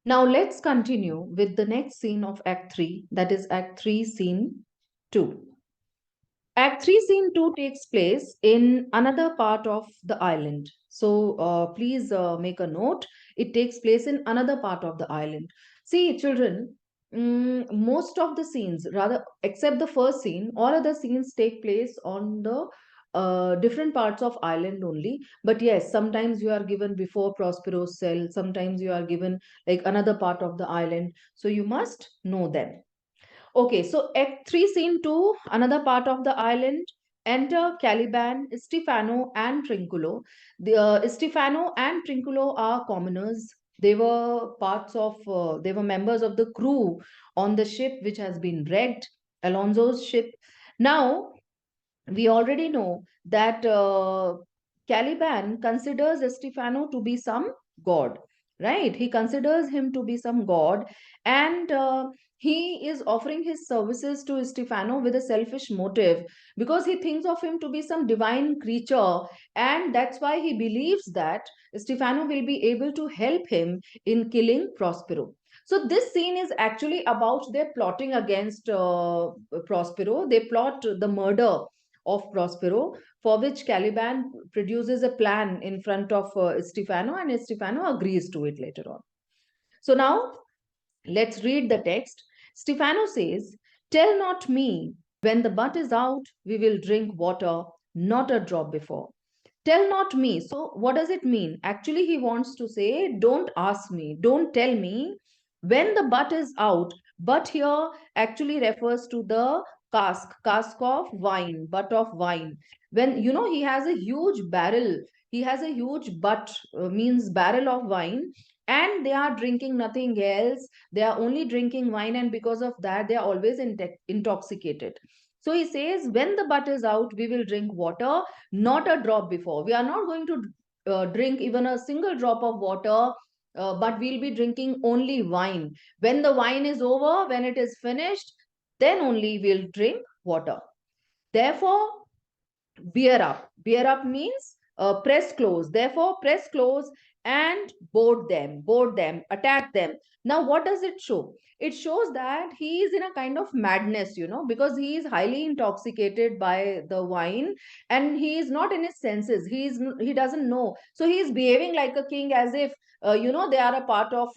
Now let's continue with the next scene of Act 3, that is Act 3, Scene 2. Act 3, Scene 2 takes place in another part of the island. So please make a note. It takes place in another part of the island. See, children, most of the scenes, rather, except the first scene, all other scenes take place on the different parts of island only. But yes, sometimes you are given before Prospero's cell, sometimes you are given like another part of the island. So you must know them. Okay, so Act 3, Scene 2, another part of the island. Enter Caliban, Stefano, and Trinculo. Stefano and Trinculo are commoners. They were members of the crew on the ship which has been wrecked, Alonso's ship. Now, we already know that Caliban considers Stefano to be some god, right? He considers him to be some god, and he is offering his services to Stefano with a selfish motive because he thinks of him to be some divine creature, and that's why he believes that Stefano will be able to help him in killing Prospero. So this scene is actually about their plotting against Prospero. They plot the murder of Prospero, for which Caliban produces a plan in front of Stefano, and Stefano agrees to it later on. So now let's read the text. Stefano says, "Tell not me, when the butt is out, we will drink water, not a drop before." Tell not me. So, what does it mean? Actually, he wants to say, don't ask me, don't tell me when the butt is out. But here actually refers to the cask of wine, butt of wine. When he has a huge barrel, he has a huge butt, means barrel of wine, and they are drinking nothing else. They are only drinking wine, and because of that, they are always intoxicated. So he says, when the butt is out, we will drink water, not a drop before. We are not going to drink even a single drop of water, but we'll be drinking only wine. When the wine is over, when it is finished, then only we'll drink water. Therefore, bear up. Bear up means press close. Therefore, press close and board them, attack them. Now, what does it show? It shows that he is in a kind of madness, because he is highly intoxicated by the wine and he is not in his senses. He doesn't know. So he is behaving like a king, as if they are a part of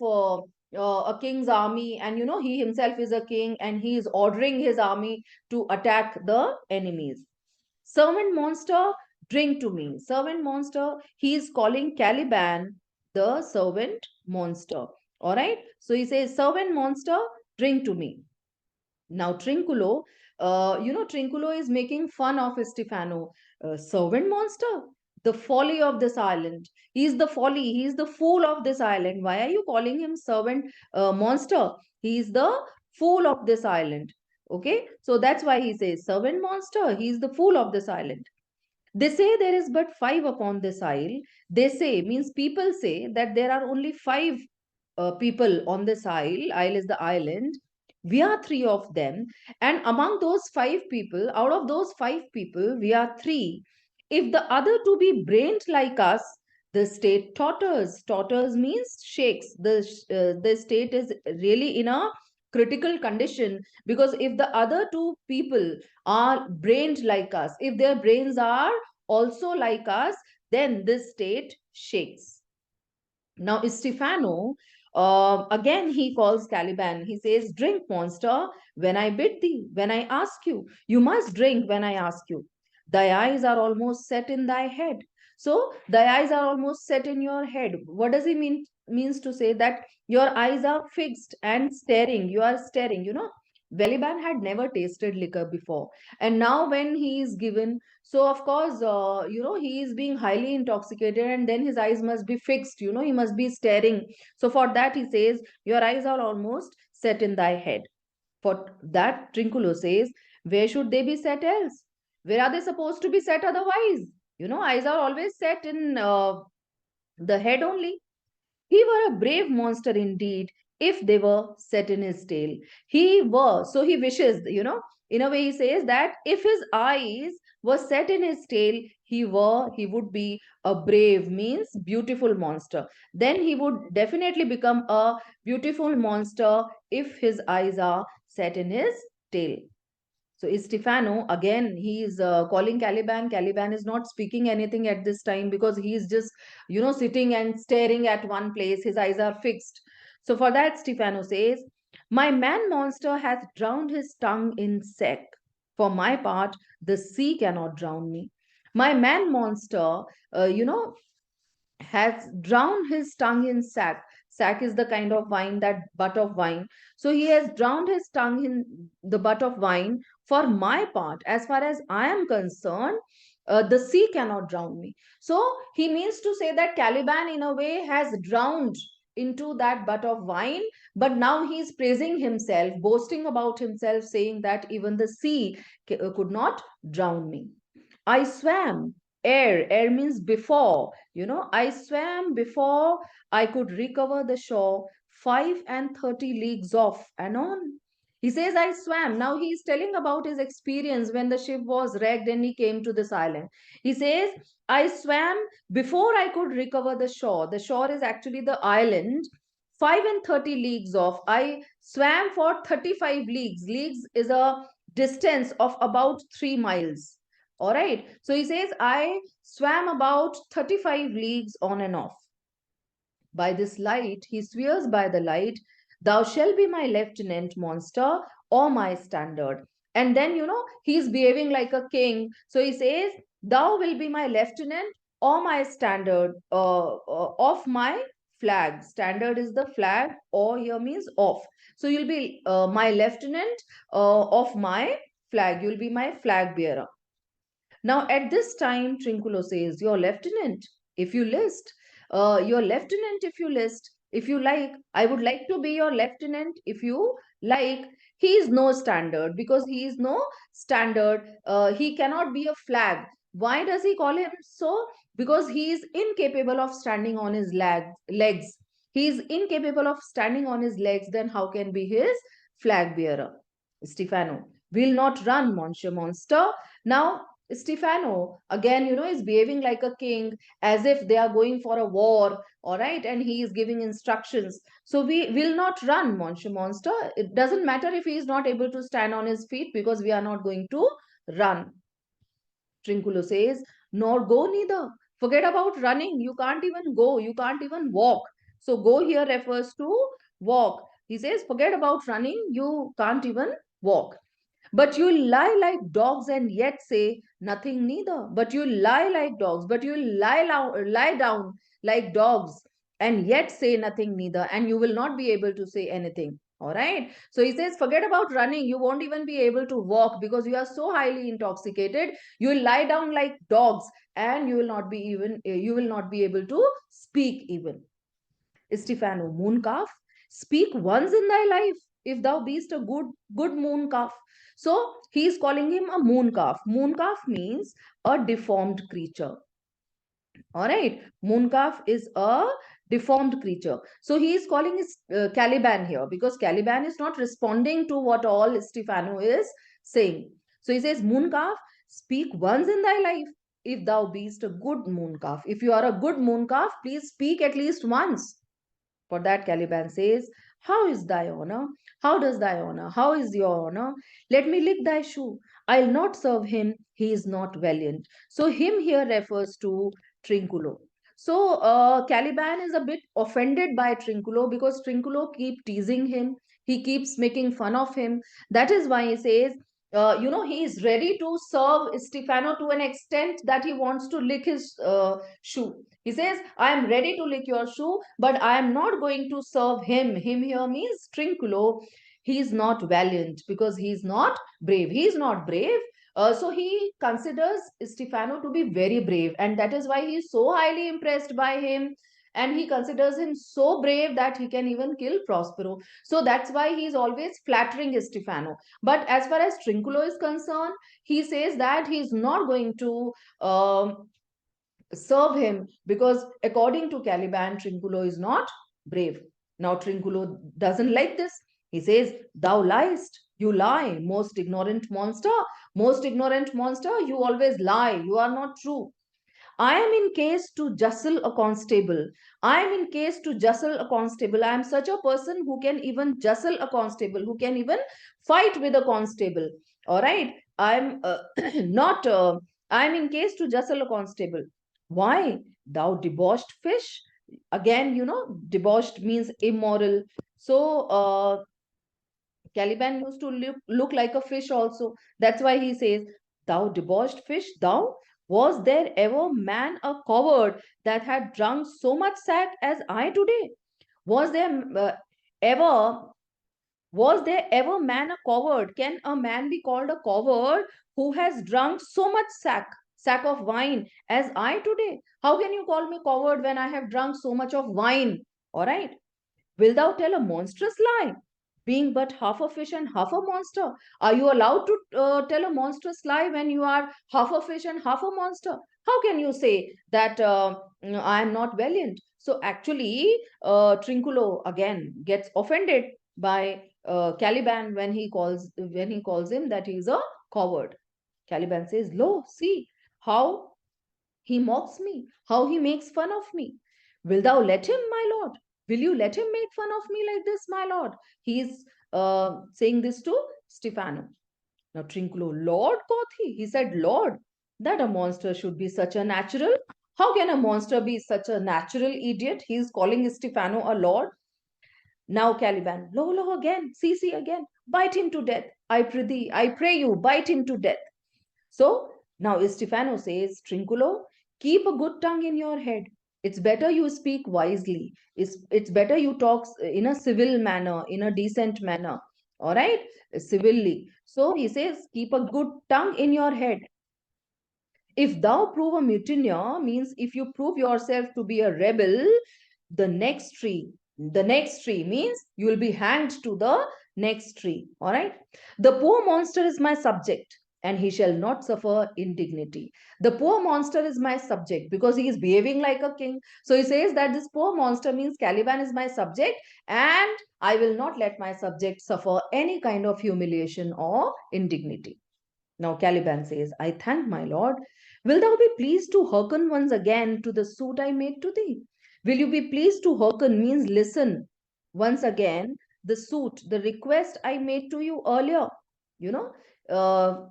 a king's army, and he himself is a king and he is ordering his army to attack the enemies. Servant monster, drink to me. Servant monster, he is calling Caliban the servant monster. All right. So he says, servant monster, drink to me. Now, Trinculo, Trinculo is making fun of Stefano. Servant monster, the folly of this island. He is the folly, he is the fool of this island. Why are you calling him servant monster? He is the fool of this island. Okay, so that's why he says servant monster, he is the fool of this island. They say there is but five upon this isle. They say means people say that there are only five people on this isle. Isle is the island. We are three of them. And among those five people, out of those five people, we are three. If the other two be brained like us, the state totters. Totters means shakes. The state is really in a critical condition, because if the other two people are brained like us, if their brains are also like us, then this state shakes. Now, Stefano, again, he calls Caliban. He says, drink, monster, when I bid thee, when I ask you. You must drink when I ask you. Thy eyes are almost set in thy head. So, thy eyes are almost set in your head. What does he mean? Means to say that your eyes are fixed and staring. You are staring, Caliban had never tasted liquor before. And now, when he is given, so of course, he is being highly intoxicated, and then his eyes must be fixed, he must be staring. So for that, he says, your eyes are almost set in thy head. For that, Trinculo says, where should they be set else? Where are they supposed to be set otherwise? Eyes are always set in the head only. He were a brave monster indeed, if they were set in his tail. He were, so he wishes, in a way he says that if his eyes was set in his tail, he would be a brave, means beautiful monster. Then he would definitely become a beautiful monster if his eyes are set in his tail. So Stefano, again, he is calling Caliban. Caliban is not speaking anything at this time because he is just, sitting and staring at one place. His eyes are fixed. So for that, Stefano says, my man monster hath drowned his tongue in sack. For my part, the sea cannot drown me. My man monster, has drowned his tongue in sack. Sack is the kind of wine, that butt of wine. So he has drowned his tongue in the butt of wine. For my part, as far as I am concerned, the sea cannot drown me. So he means to say that Caliban, in a way, has drowned into that butt of wine, but now he is praising himself, boasting about himself, saying that even the sea could not drown me. I swam. Air means before. I swam before I could recover the shore, 35 leagues off and on. He says, I swam. Now he is telling about his experience when the ship was wrecked and he came to this island. He says, I swam before I could recover the shore. The shore is actually the island. 35 leagues off. I swam for 35 leagues. Leagues is a distance of about 3 miles. All right. So he says, I swam about 35 leagues on and off. By this light, he swears by the light, thou shalt be my lieutenant, monster, or my standard. And then, he's behaving like a king. So he says, thou will be my lieutenant or my standard of my flag. Standard is the flag, or here means off. So you'll be my lieutenant of my flag. You'll be my flag bearer. Now, at this time, Trinculo says, your lieutenant, if you list, your lieutenant, if you list, if you like, I would like to be your lieutenant, if you like. He is no standard, because he is no standard. He cannot be a flag. Why does he call him so? Because he is incapable of standing on his legs. He is incapable of standing on his legs, then how can be his flag bearer? Stefano will not run, Monsieur Monster. Now, Stefano, again, is behaving like a king, as if they are going for a war, all right, and he is giving instructions. So we will not run, Monsieur Monster. It doesn't matter if he is not able to stand on his feet, because we are not going to run. Trinculo says, nor go neither. Forget about running. You can't even go. You can't even walk. So go here refers to walk. He says, forget about running. You can't even walk. But you lie like dogs and yet say nothing neither. But you lie like dogs, but you lie down like dogs and yet say nothing neither. And you will not be able to say anything. All right. So he says, forget about running. You won't even be able to walk because you are so highly intoxicated. You will lie down like dogs and you will not be able to speak even. Stefano, moon calf, speak once in thy life, if thou beest a good moon calf. So he is calling him a moon calf. Moon calf means a deformed creature. All right, moon calf is a deformed creature. So he is calling his Caliban here, because Caliban is not responding to what all Stefano is saying. So he says, moon calf, speak once in thy life, if thou beest a good moon calf. If you are a good moon calf, please speak at least once. For that, Caliban says, how is thy honor? How does thy honor? How is your honor? Let me lick thy shoe. I'll not serve him. He is not valiant. So, him here refers to Trinculo. So, Caliban is a bit offended by Trinculo, because Trinculo keep teasing him. He keeps making fun of him. That is why he says, he is ready to serve Stefano to an extent that he wants to lick his shoe. He says, I am ready to lick your shoe, but I am not going to serve him. Him here means Trinculo. He is not valiant because he is not brave. He is not brave. So he considers Stefano to be very brave, and that is why he is so highly impressed by him. And he considers him so brave that he can even kill Prospero. So that's why he is always flattering Stefano. But as far as Trinculo is concerned, he says that he is not going to serve him, because according to Caliban, Trinculo is not brave. Now Trinculo doesn't like this. He says, thou liest, you lie, most ignorant monster, most ignorant monster, you always lie, you are not true. I am in case to jostle a constable. I am in case to jostle a constable. I am such a person who can even jostle a constable, who can even fight with a constable. All right. I am not, I am in case to jostle a constable. Why? Thou debauched fish. Again, debauched means immoral. So, Caliban used to look like a fish also. That's why he says, thou debauched fish, thou, was there ever man a coward that had drunk so much sack as I today? Was there ever was there ever man a coward? Can a man be called a coward who has drunk so much sack of wine as I today? How can you call me coward when I have drunk so much of wine? All right. Wilt thou tell a monstrous lie, being but half a fish and half a monster? Are you allowed to tell a monstrous lie when you are half a fish and half a monster? How can you say that I am not valiant? So actually, Trinculo again gets offended by Caliban when he calls him that he is a coward. Caliban says, "Lo, see how he mocks me, how he makes fun of me. Will thou let him, my lord? Will you let him make fun of me like this, my lord?" He is saying this to Stephano. Now, Trinculo, Lord, quoth he. He said, Lord, that a monster should be such a natural. How can a monster be such a natural idiot? He is calling Stephano a lord. Now, Caliban, lo, lo again, see again. Bite him to death. I prithee, I pray you, bite him to death. So now Stefano says, Trinculo, keep a good tongue in your head. It's better you speak wisely. It's better you talk in a civil manner, in a decent manner. All right? Civilly. So he says, keep a good tongue in your head. If thou prove a mutineer, means if you prove yourself to be a rebel, the next tree means you will be hanged to the next tree. All right. The poor monster is my subject, and he shall not suffer indignity. The poor monster is my subject because he is behaving like a king. So he says that this poor monster means Caliban is my subject, and I will not let my subject suffer any kind of humiliation or indignity. Now Caliban says, I thank my lord. Will thou be pleased to hearken once again to the suit I made to thee? Will you be pleased to hearken means listen once again the suit, the request I made to you earlier? You know,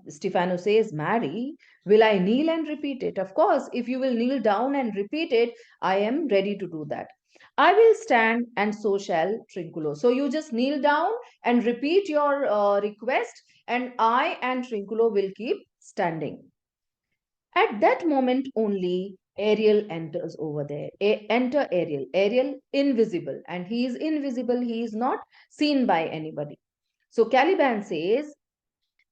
Stephano says, Marry, will I kneel and repeat it? Of course, if you will kneel down and repeat it, I am ready to do that. I will stand and so shall Trinculo. So you just kneel down and repeat your request, and I and Trinculo will keep standing. At that moment only, Ariel enters over there. Enter Ariel. Ariel, invisible. And he is invisible. He is not seen by anybody. So Caliban says,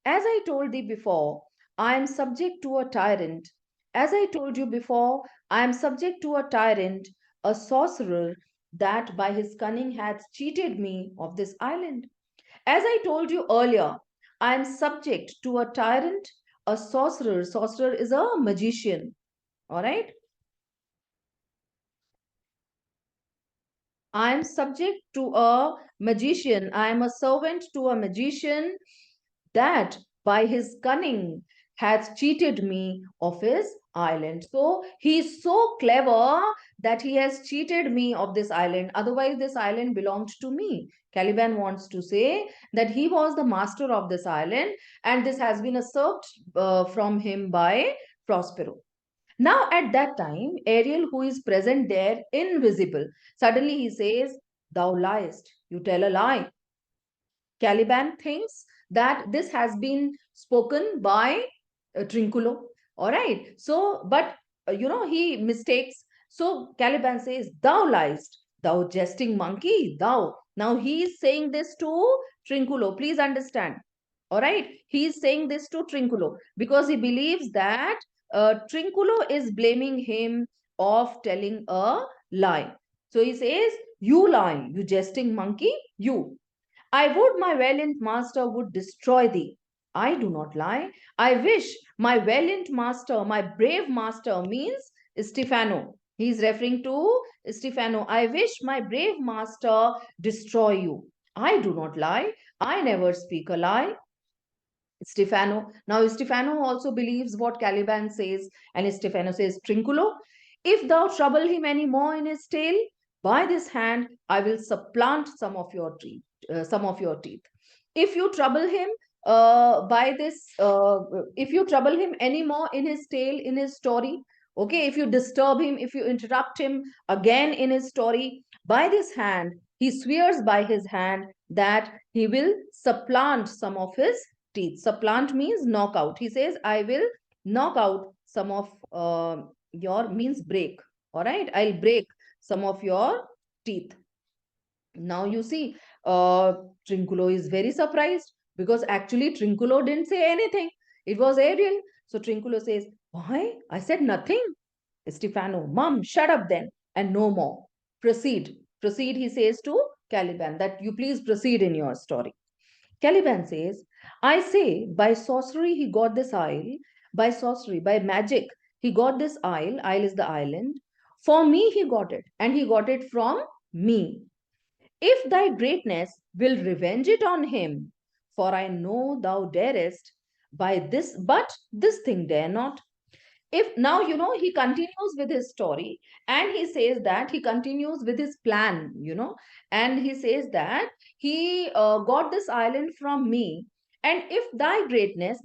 as I told thee before, I am subject to a tyrant. As I told you before, I am subject to a tyrant, a sorcerer that by his cunning hath cheated me of this island. As I told you earlier, I am subject to a tyrant, a sorcerer. Sorcerer is a magician. All right. I am subject to a magician. I am a servant to a magician that by his cunning hath cheated me of his island. So he is so clever that he has cheated me of this island. Otherwise, this island belonged to me. Caliban wants to say that he was the master of this island, and this has been usurped from him by Prospero. Now, at that time, Ariel, who is present there, invisible, suddenly he says, Thou liest, you tell a lie. Caliban thinks that this has been spoken by Trinculo. All right. So, but he mistakes. So Caliban says, Thou liest, thou jesting monkey, thou. Now he is saying this to Trinculo. Please understand. All right. He is saying this to Trinculo because he believes that Trinculo is blaming him of telling a lie. So he says, You lie, you jesting monkey, you. I would my valiant master would destroy thee. I do not lie. I wish my valiant master, my brave master means Stephano. He is referring to Stephano. I wish my brave master destroy you. I do not lie. I never speak a lie. Stefano. Now, Stefano also believes what Caliban says, and Stefano says, Trinculo, if thou trouble him any more in his tale, by this hand I will supplant some of your teeth. If you trouble him if you trouble him any more in his tale, in his story, okay, if you disturb him, if you interrupt him again in his story, by this hand, he swears by his hand that he will supplant some of his teeth. Supplant means knock out. He says, I will knock out some of your, means break. All right, I'll break some of your teeth. Now you see, Trinculo is very surprised because actually Trinculo didn't say anything. It was Ariel. So Trinculo says, why? I said nothing. Stefano, Mum, shut up then and no more. Proceed. Proceed, he says to Caliban, that you please proceed in your story. Caliban says, I say, by sorcery he got this isle, by sorcery, by magic, he got this isle, isle is the island. For me he got it, and he got it from me. If thy greatness will revenge it on him, for I know thou darest, by this, but this thing dare not. If now, he continues with his story, and he says that he continues with his plan, and he says that he got this island from me, and if thy greatness,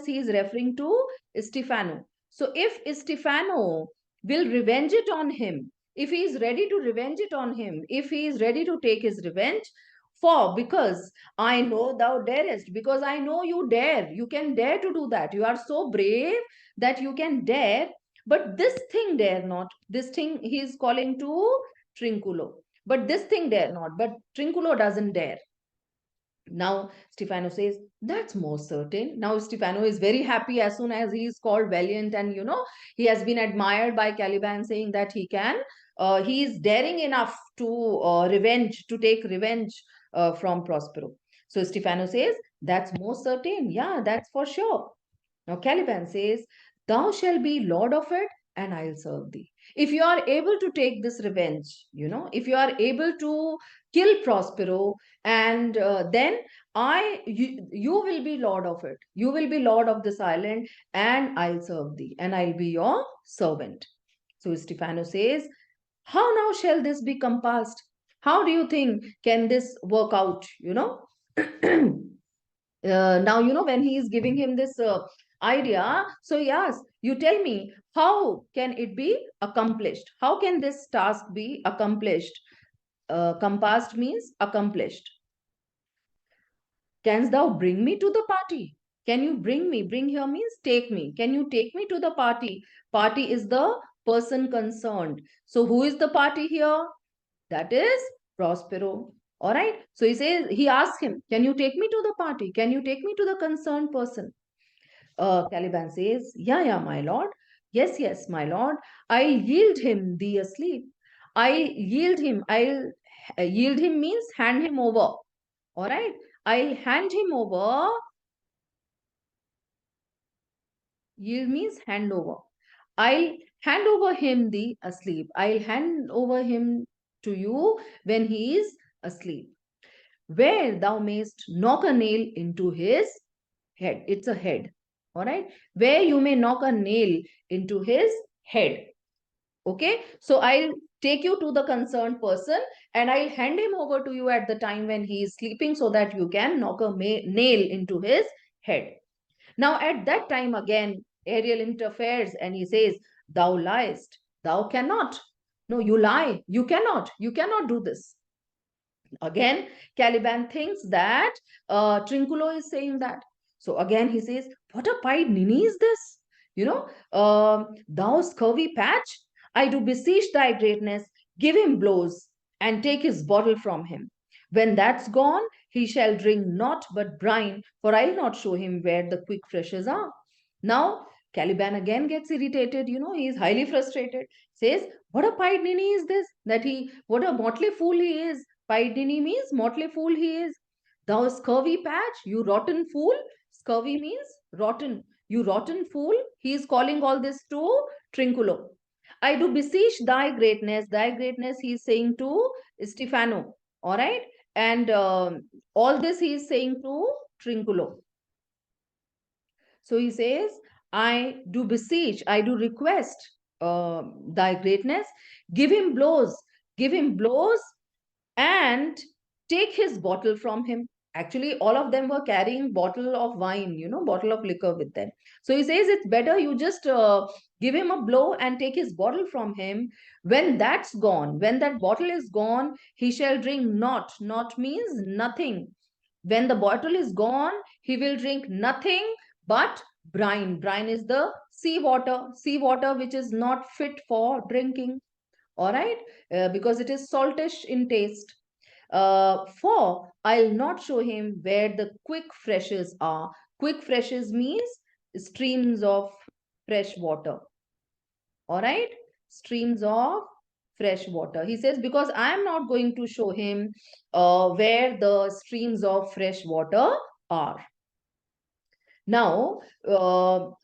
he is referring to Stefano. So if Stefano will revenge it on him, if he is ready to revenge it on him, if he is ready to take his revenge, for because I know thou darest, because I know you dare, you can dare to do that, you are so brave that you can dare, but this thing dare not. This thing he is calling to Trinculo. But this thing dare not. But Trinculo doesn't dare. Now Stefano says, that's more certain. Now Stefano is very happy as soon as he is called valiant, and he has been admired by Caliban, saying that he is daring enough to take revenge from Prospero. So Stefano says, that's more certain. Yeah, that's for sure. Now Caliban says, thou shalt be lord of it, and I'll serve thee. If you are able to take this revenge, if you are able to kill Prospero, and then you will be lord of it. You will be lord of this island, and I'll serve thee, and I'll be your servant. So Stefano says, how now shall this be compassed? How do you think can this work out? Now when he is giving him this idea, so yes, you tell me, how can it be accomplished? How can this task be accomplished? Compassed means accomplished. Canst thou bring me to the party? Can you bring me? Bring here means take me. Can you take me to the party? Party is the person concerned. So who is the party here? That is Prospero. All right. So he asks him, can you take me to the party? Can you take me to the concerned person? Caliban says, yeah, yeah, my lord. Yes, yes, my lord. I'll yield him thee asleep. Yield him means hand him over. All right. I'll hand him over. Yield means hand over. I'll hand over him thee asleep. I'll hand over him to you when he is asleep, where thou mayst knock a nail into his head. It's a head. All right. Where you may knock a nail into his head. Okay. So I'll take you to the concerned person, and I'll hand him over to you at the time when he is sleeping, so that you can knock a nail into his head. Now at that time again, Ariel interferes, and he says, thou liest. Thou cannot. No, you lie. You cannot. You cannot do this. Again, Caliban thinks that Trinculo is saying that. So again, he says, what a pied ninny is this? Thou scurvy patch, I do beseech thy greatness, give him blows and take his bottle from him. When that's gone, he shall drink naught but brine, for I'll not show him where the quick freshers are. Now, Caliban again gets irritated, he is highly frustrated, says, what a pied ninny is this? What a motley fool he is. Piedini means motley fool he is. Thou scurvy patch, you rotten fool. Scurvy means rotten. You rotten fool. He is calling all this to Trinculo. I do beseech thy greatness. Thy greatness he is saying to Stefano. All right. And all this he is saying to Trinculo. So he says, I do beseech, I do request thy greatness, give him blows, give him blows, and take his bottle from him. Actually, all of them were carrying bottle of wine, bottle of liquor with them. So he says it's better you just give him a blow and take his bottle from him. When that's gone, when that bottle is gone, he shall drink not. Not means nothing. When the bottle is gone, he will drink nothing but brine. Brine is the sea water which is not fit for drinking. All right, because it is saltish in taste. For I'll not show him where the quick freshes are. Quick freshes means streams of fresh water. All right, streams of fresh water. He says, because I am not going to show him where the streams of fresh water are. Now,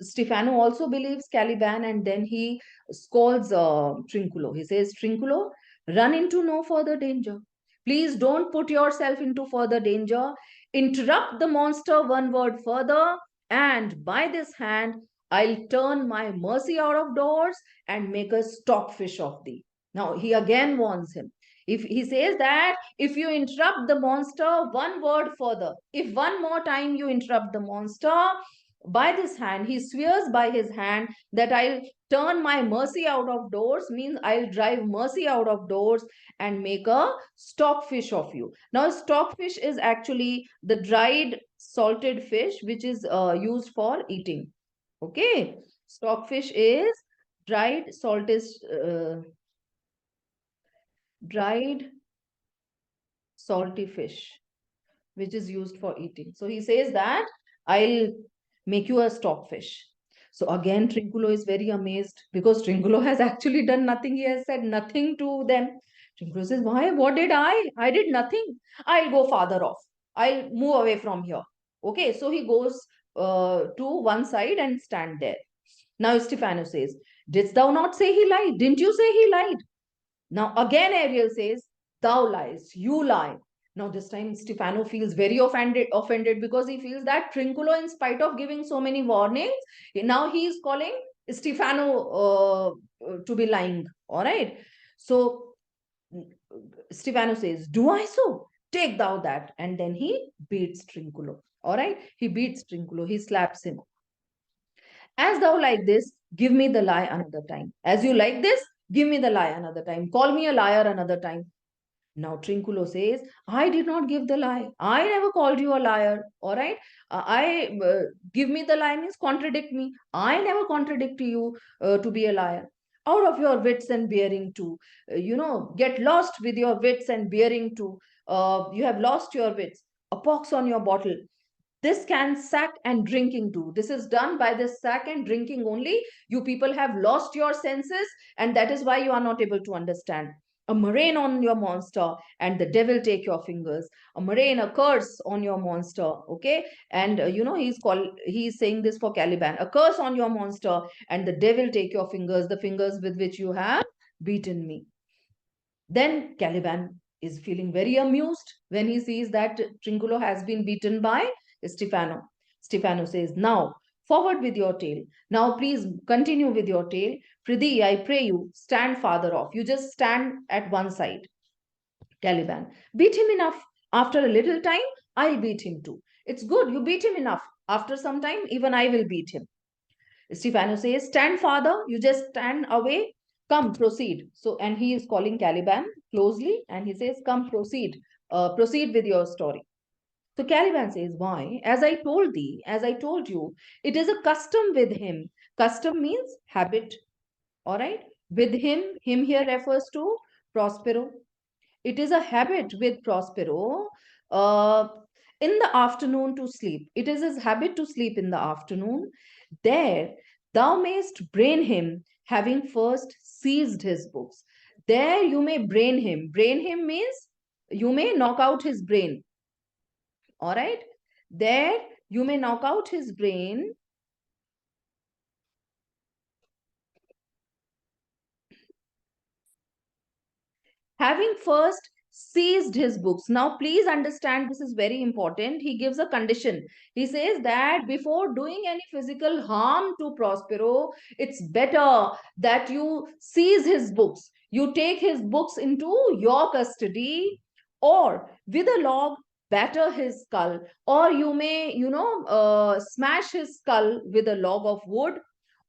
Stefano also believes Caliban, and then he scolds Trinculo. He says, Trinculo, run into no further danger. Please don't put yourself into further danger. Interrupt the monster one word further, and by this hand, I'll turn my mercy out of doors and make a stockfish of thee. Now, he again warns him. If he says that if you interrupt the monster one word further, if one more time you interrupt the monster, by this hand, he swears by his hand that I'll turn my mercy out of doors, means I'll drive mercy out of doors and make a stockfish of you. Now, stockfish is actually the dried salted fish which is used for eating. Okay, stockfish is dried salted dried salty fish which is used for eating. So he says that I'll make you a stockfish. So again, Trinculo is very amazed because Trinculo has actually done nothing. He has said nothing to them. Trinculo says, why? What did I? I did nothing. I'll go farther off. I'll move away from here. Okay, so he goes to one side and stand there. Now Stefano says, didst thou not say he lied? Didn't you say he lied? Now again Ariel says, thou lies, you lie. Now this time Stefano feels very offended because he feels that Trinculo, in spite of giving so many warnings, now he is calling Stefano to be lying. All right. So Stefano says, do I so? Take thou that. And then he beats Trinculo. All right. He beats Trinculo. He slaps him. As thou like this, give me the lie another time. As you like this, give me the lie another time. Call me a liar another time. Now Trinculo says, I did not give the lie. I never called you a liar. All right. I give me the lie means contradict me. I never contradict you to be a liar. Out of your wits and bearing too. Get lost with your wits and bearing too. You have lost your wits. A pox on your bottle. This can sack and drinking too. This is done by this sack and drinking only. You people have lost your senses, and that is why you are not able to understand. A murrain on your monster, and the devil take your fingers. A murrain, a curse on your monster. Okay, and he's saying this for Caliban. A curse on your monster, and the devil take your fingers, the fingers with which you have beaten me. Then Caliban is feeling very amused when he sees that Trinculo has been beaten by Stefano. Stefano says, now, forward with your tale. Now, please continue with your tale. Prithee, I pray you, stand farther off. You just stand at one side. Caliban, beat him enough. After a little time, I'll beat him too. It's good, you beat him enough. After some time, even I will beat him. Stefano says, stand father, you just stand away. Come, proceed. So, and he is calling Caliban closely and he says, come, proceed. Proceed with your story. So Caliban says, why? As I told thee, as I told you, it is a custom with him. Custom means habit. All right. With him here refers to Prospero. It is a habit with Prospero uh, in the afternoon to sleep. It is his habit to sleep in the afternoon. There thou mayst brain him, having first seized his books. There you may brain him. Brain him means you may knock out his brain. All right. There you may knock out his brain. Having first seized his books. Now, please understand, this is very important. He gives a condition. He says that before doing any physical harm to Prospero, it's better that you seize his books. You take his books into your custody, or with a log, batter his skull, or you may, smash his skull with a log of wood,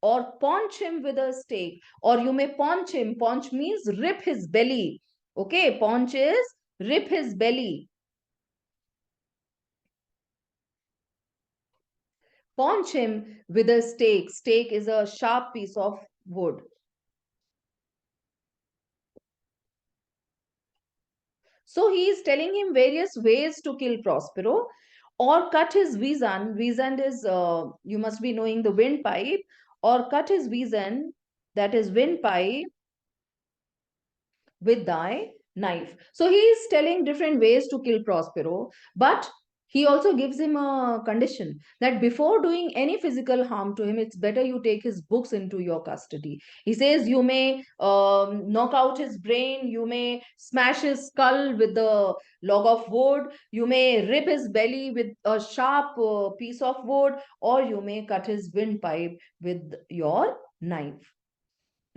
or punch him with a stake, or you may punch him. Punch means rip his belly. Okay, punch is rip his belly. Punch him with a stake. Stake is a sharp piece of wood. So he is telling him various ways to kill Prospero, or cut his visan. Visan is, you must be knowing the windpipe, or cut his visan, that is windpipe, with thy knife. So he is telling different ways to kill Prospero, but he also gives him a condition that before doing any physical harm to him, it's better you take his books into your custody. He says you may knock out his brain, you may smash his skull with the log of wood, you may rip his belly with a sharp piece of wood, or you may cut his windpipe with your knife.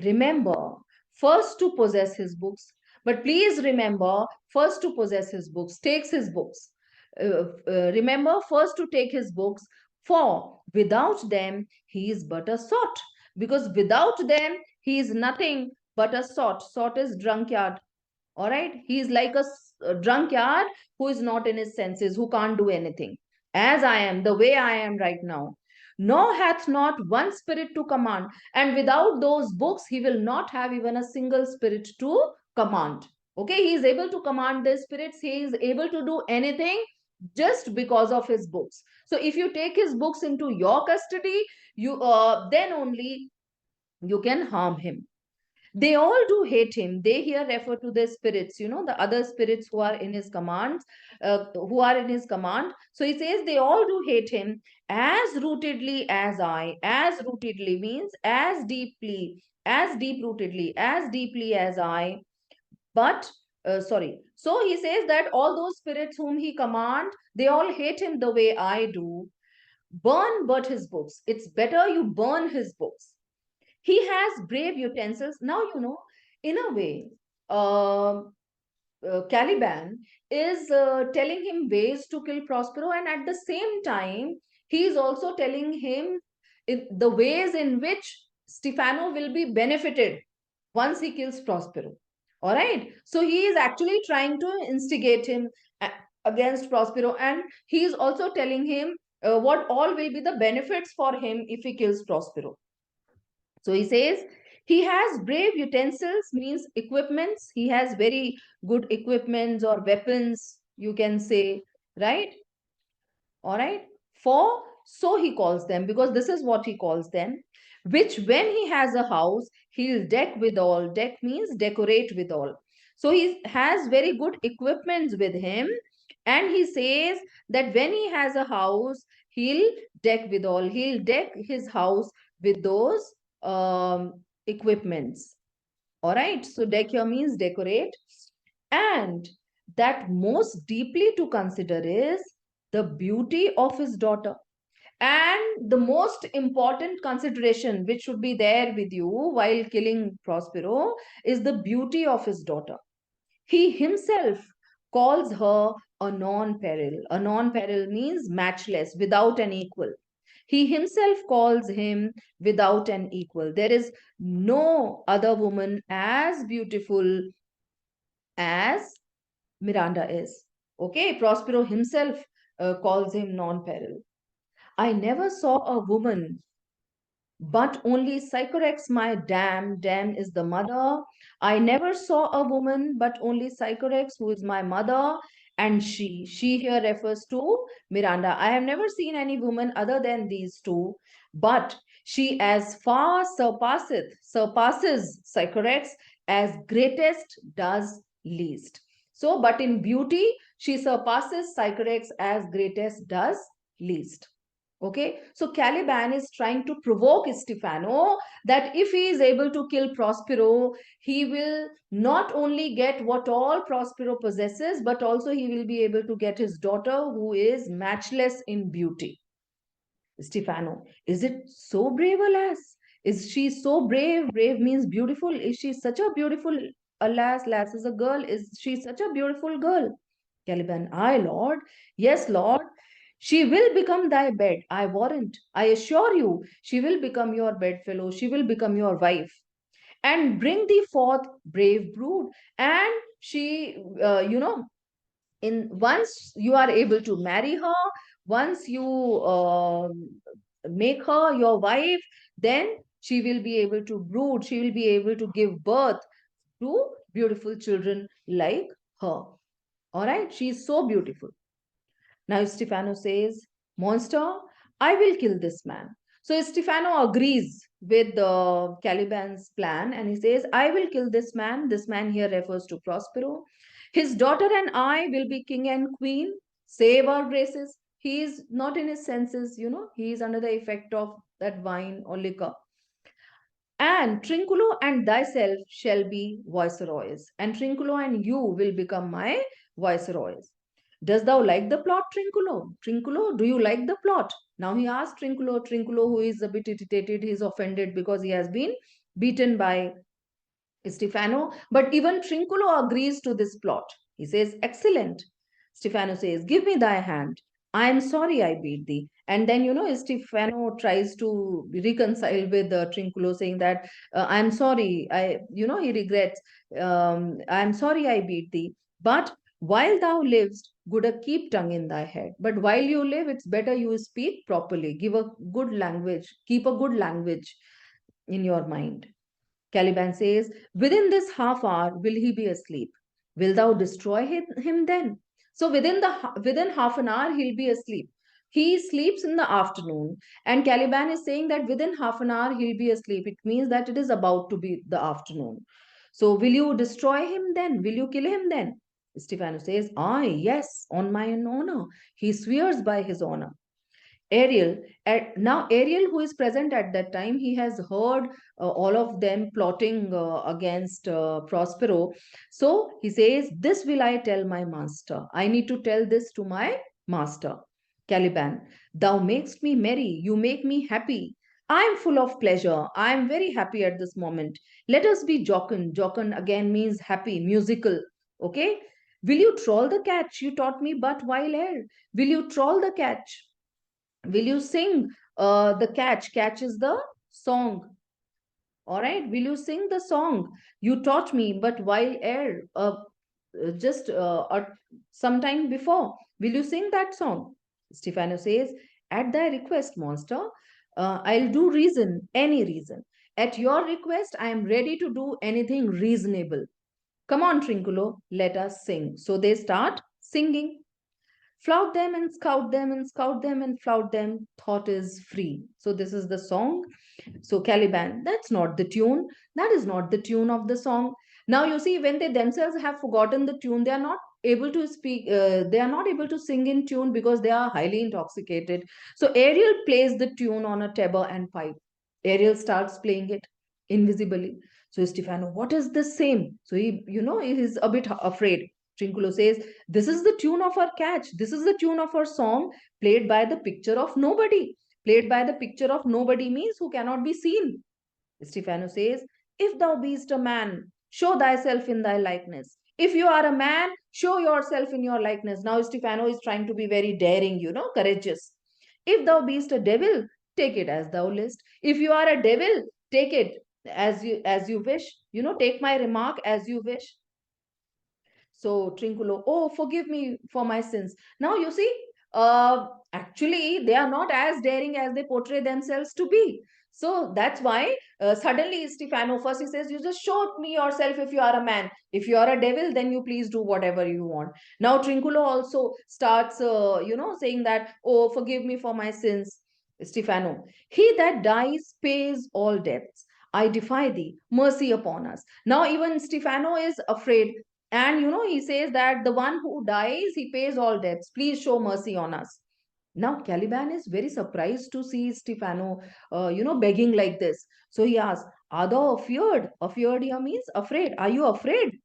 Remember, first to possess his books. But please remember, first to possess his books, takes his books. Remember, first to take his books, for without them, he is but a sot. Because without them, he is nothing but a sot. Sot is drunkard. All right. He is like a drunkard who is not in his senses, who can't do anything. As I am, the way I am right now. Nor hath not one spirit to command. And without those books, he will not have even a single spirit to command. Okay. He is able to command the spirits. He is able to do anything just because of his books. So if you take his books into your custody, you then only you can harm him. They all do hate him. They here refer to the spirits, the other spirits who are in his commands, who are in his command. So he says they all do hate him as rootedly as I. As rootedly means as deeply, as deep rootedly, as deeply as I. But sorry. So he says that all those spirits whom he command, they all hate him the way I do. Burn but his books. It's better you burn his books. He has brave utensils. Now, in a way, Caliban is telling him ways to kill Prospero, and at the same time, he is also telling him the ways in which Stefano will be benefited once he kills Prospero. All right. So he is actually trying to instigate him against Prospero, and he is also telling him what all will be the benefits for him if he kills Prospero. So he says he has brave utensils, means equipments. He has very good equipments or weapons, you can say, right? All right. For so he calls them, because this is what he calls them, which when he has a house, he'll deck with all. Deck means decorate with all. So he has very good equipments with him. And he says that when he has a house, he'll deck with all. He'll deck his house with those equipments. All right. So deck here means decorate. And that most deeply to consider is the beauty of his daughter. And the most important consideration which should be there with you while killing Prospero is the beauty of his daughter. He himself calls her a non-peril. A non-peril means matchless, without an equal. He himself calls him without an equal. There is no other woman as beautiful as Miranda is. Okay, Prospero himself calls him non-peril. I never saw a woman, but only Sycorax, my dam. Dam is the mother. I never saw a woman, but only Sycorax, who is my mother. And she here refers to Miranda. I have never seen any woman other than these two, but she as far surpasses Sycorax, as greatest does least. So, but in beauty, she surpasses Sycorax as greatest does least. Okay, so Caliban is trying to provoke Stefano that if he is able to kill Prospero, he will not only get what all Prospero possesses, but also he will be able to get his daughter, who is matchless in beauty. Stefano, is it so brave, alas? Is she so brave? Brave means beautiful. Is she such a beautiful, alas, lass is a girl? Is she such a beautiful girl? Caliban, aye, Lord. Yes, Lord. She will become thy bed, I warrant. I assure you, she will become your bedfellow. She will become your wife. And bring thee forth, brave brood. And she, in once you are able to marry her, once you make her your wife, then she will be able to brood, she will be able to give birth to beautiful children like her. All right, she is so beautiful. Now Stefano says, Monster, I will kill this man. So Stefano agrees with the Caliban's plan and he says, I will kill this man. This man here refers to Prospero. His daughter and I will be king and queen. Save our graces. He is not in his senses, he is under the effect of that wine or liquor. And Trinculo and thyself shall be viceroys, and Trinculo and you will become my viceroys. Does thou like the plot, Trinculo? Trinculo, do you like the plot? Now he asked Trinculo, Trinculo, who is a bit irritated, he is offended because he has been beaten by Stefano, but even Trinculo agrees to this plot. He says, Excellent. Stefano says, Give me thy hand. I am sorry I beat thee. And then, Stefano tries to reconcile with Trinculo, saying that I am sorry. He regrets. I am sorry I beat thee. But while thou livest, good a keep tongue in thy head. But while you live, it's better you speak properly. Give a good language. Keep a good language in your mind. Caliban says, Within this half hour will he be asleep. Will thou destroy him then? So within half an hour he'll be asleep. He sleeps in the afternoon, and Caliban is saying that within half an hour he'll be asleep. It means that it is about to be the afternoon. So will you destroy him then? Will you kill him then? Stefano says, Aye, yes, on my own honor. He swears by his honor. Now Ariel, who is present at that time, he has heard all of them plotting against Prospero. So he says, This will I tell my master. I need to tell this to my master. Caliban, thou makest me merry, you make me happy. I am full of pleasure. I am very happy at this moment. Let us be jocund. Jocund again means happy, musical. Okay? Will you troll the catch you taught me but while ere? Will you troll the catch? Will you sing the catch? Catch is the song. All right. Will you sing the song you taught me, but while air, just sometime before? Will you sing that song? Stefano says, At thy request, monster, I'll do reason, any reason. At your request, I am ready to do anything reasonable. Come on, Trinculo, let us sing. So they start singing. Flout them and scout them and scout them and flout them. Thought is free. So this is the song. So Caliban, that's not the tune. That is not the tune of the song. Now you see, when they themselves have forgotten the tune, they are not able to speak. They are not able to sing in tune because they are highly intoxicated. So Ariel plays the tune on a tabor and pipe. Ariel starts playing it invisibly. So Stefano, what is the same? So he is a bit afraid. Trinculo says, This is the tune of our catch. This is the tune of our song played by the picture of nobody. Played by the picture of nobody means who cannot be seen. Stefano says, If thou beest a man, show thyself in thy likeness. If you are a man, show yourself in your likeness. Now Stefano is trying to be very daring, courageous. If thou beest a devil, take it as thou list. If you are a devil, take it as you wish. Take my remark as you wish. So Trinculo, oh, forgive me for my sins. Now you see, actually, they are not as daring as they portray themselves to be. So that's why suddenly Stefano first he says, You just show me yourself if you are a man. If you are a devil, then you please do whatever you want. Now Trinculo also starts, saying that, Oh, forgive me for my sins. Stefano, he that dies pays all debts. I defy thee, mercy upon us. Now even Stefano is afraid and he says that the one who dies, he pays all debts. Please show mercy on us. Now Caliban is very surprised to see Stefano, begging like this. So he asks, "Are thou afeard?" Afeard here means afraid. Are you afraid?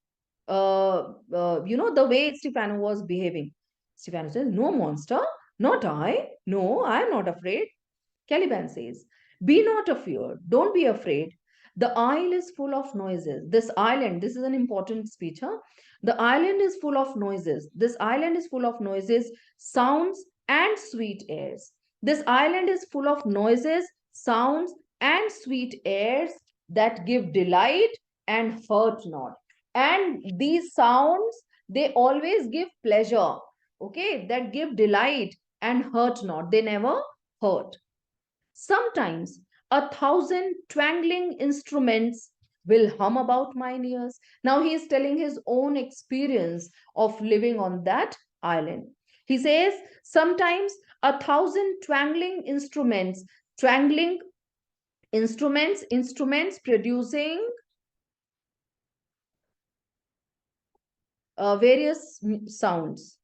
The way Stefano was behaving. Stefano says, "No, monster, not I. No, I am not afraid." Caliban says, "Be not afeard, don't be afraid. The isle is full of noises." This island, this is an important speech, huh? The island is full of noises. This island is full of noises, sounds, and sweet airs. This island is full of noises, sounds, and sweet airs that give delight and hurt not. And these sounds, they always give pleasure, okay, that give delight and hurt not. They never hurt. Sometimes 1,000 twangling instruments will hum about mine ears. Now he is telling his own experience of living on that island. He says, sometimes 1,000 twangling instruments producing various sounds,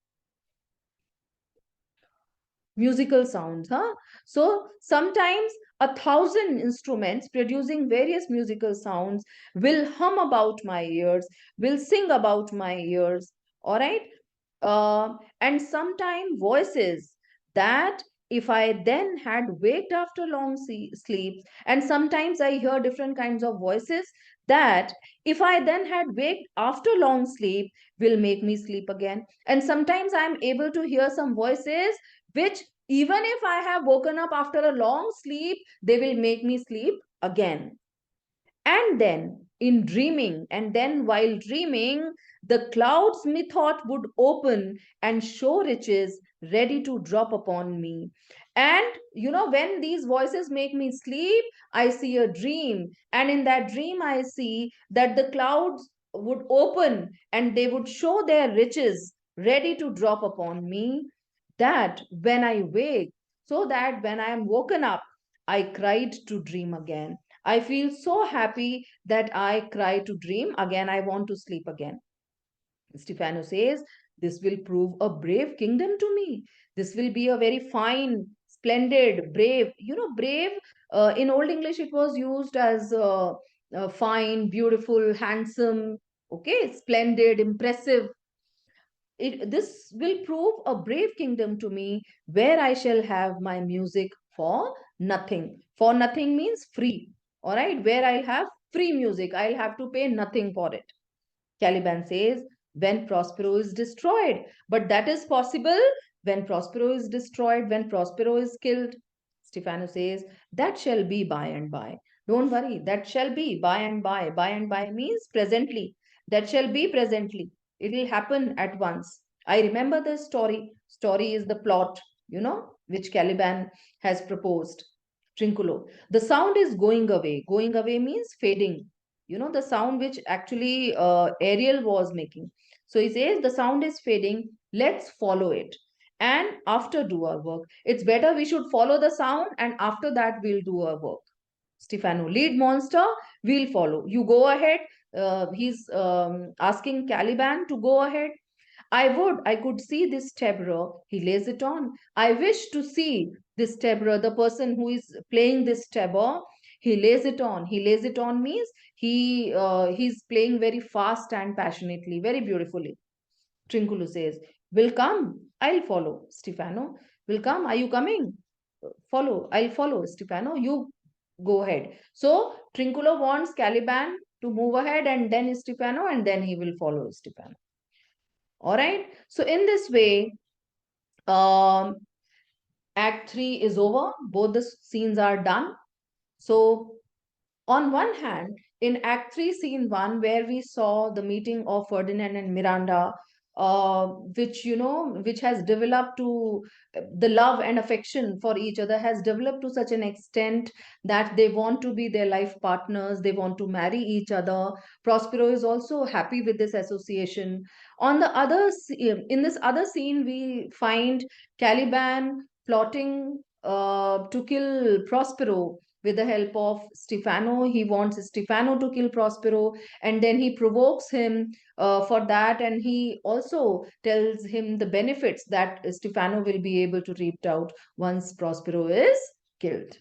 musical sounds, huh? So sometimes 1,000 instruments producing various musical sounds will hum about my ears, will sing about my ears, all right? And sometime voices that if I then had waked after long sleep, and sometimes I hear different kinds of voices that if I then had waked after long sleep will make me sleep again. And sometimes I'm able to hear some voices which, even if I have woken up after a long sleep, they will make me sleep again. And then in dreaming, and then while dreaming, the clouds methought would open and show riches ready to drop upon me. And when these voices make me sleep, I see a dream. And in that dream, I see that the clouds would open and they would show their riches ready to drop upon me. That when I wake, so that when I am woken up, I cried to dream again. I feel so happy that I cry to dream again. I want to sleep again. Stefano says, "This will prove a brave kingdom to me. This will be a very fine, splendid, brave." Brave, in Old English, it was used as fine, beautiful, handsome, okay, splendid, impressive. This will prove a brave kingdom to me where I shall have my music for nothing. For nothing means free. All right, where I'll have free music. I'll have to pay nothing for it. Caliban says, when Prospero is destroyed. But that is possible when Prospero is destroyed, when Prospero is killed. Stefano says, that shall be by and by. Don't worry, that shall be by and by. By and by means presently. That shall be presently. It will happen at once. I remember the story. Story is the plot, which Caliban has proposed. Trinculo. The sound is going away. Going away means fading. The sound which actually Ariel was making. So he says the sound is fading. Let's follow it. And after do our work. It's better we should follow the sound and after that we'll do our work. Stefano, lead monster, we'll follow. You go ahead. He's asking Caliban to go ahead. I could see this tabra. He lays it on. I wish to see this tabra, the person who is playing this tabor. He lays it on. He lays it on means he's playing very fast and passionately, very beautifully. Trinculo says, "Will come. I'll follow." Stefano, "Will come. Are you coming?" "Follow. I'll follow." Stefano, "You go ahead." So Trinculo wants Caliban to move ahead and then Stefano and then he will follow Stefano. All right. So in this way, um, Act 3 is over. Both the scenes are done. So on one hand, in Act 3, Scene 1, where we saw the meeting of Ferdinand and Miranda, which has developed to the love and affection for each other has developed to such an extent that they want to be their life partners, they want to marry each other. Prospero is also happy with this association. On the other, in this other scene, we find Caliban plotting to kill Prospero with the help of Stefano. He wants Stefano to kill Prospero, and then he provokes him for that, and he also tells him the benefits that Stefano will be able to reap out once Prospero is killed.